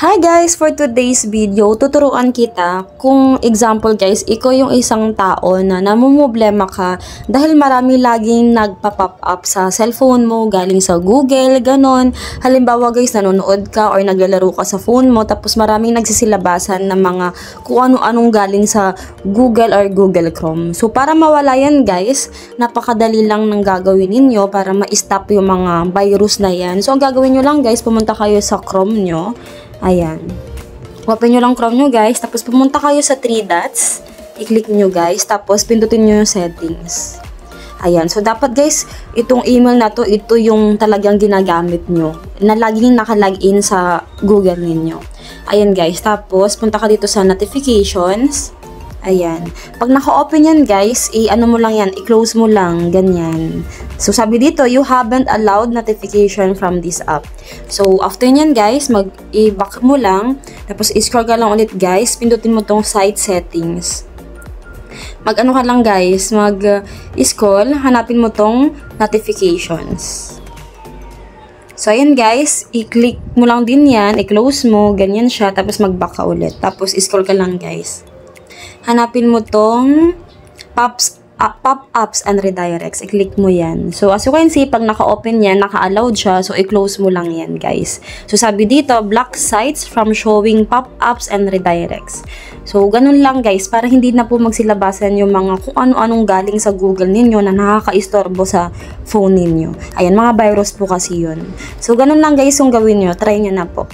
Hi guys! For today's video, tuturuan kita kung example guys, ikaw yung isang tao na namumblema ka dahil marami laging nagpa-pop up sa cellphone mo, galing sa Google, ganon. Halimbawa guys, nanonood ka or naglalaro ka sa phone mo tapos maraming nagsisilabasan ng mga kung ano-anong galing sa Google or Google Chrome. So para mawala yan guys, napakadali lang ng gagawin ninyo para ma-stop yung mga virus na yan. So ang gagawin nyo lang guys, pumunta kayo sa Chrome nyo. Ayan. Open nyo lang Chrome nyo guys. Tapos pumunta kayo sa 3 dots. I-click nyo guys. Tapos pindutin nyo yung settings. Ayan. So dapat guys, itong email na to, ito yung talagang ginagamit nyo. Na laging nakalagin sa Google ninyo. Ayan guys. Tapos punta ka dito sa notifications. Ayan. Pag naka-open yan guys, i-ano mo lang yan, i-close mo lang, ganyan. So sabi dito, you haven't allowed notification from this app. So after nyan guys, i-back mo lang, tapos i-scroll ka lang ulit guys, pindutin mo tong site settings. Mag-ano ka lang guys, mag-scroll, hanapin mo tong notifications. So ayan guys, i-click mo lang din yan, i-close mo, ganyan siya, tapos mag-back ka ulit. Tapos i-scroll ka lang guys. Hanapin mo tong pop-ups and redirects. I-click mo yan. So, as you can see, pag naka-open yan, naka-allowed siya. So, i-close mo lang yan, guys. So, sabi dito, block sites from showing pop-ups and redirects. So, ganun lang, guys. Para hindi na po magsilabasan yung mga kung ano-anong galing sa Google ninyo na nakaka-istorbo sa phone ninyo. Ayan, mga virus po kasi yun. So, ganun lang, guys, yung gawin nyo. Try nyo na po.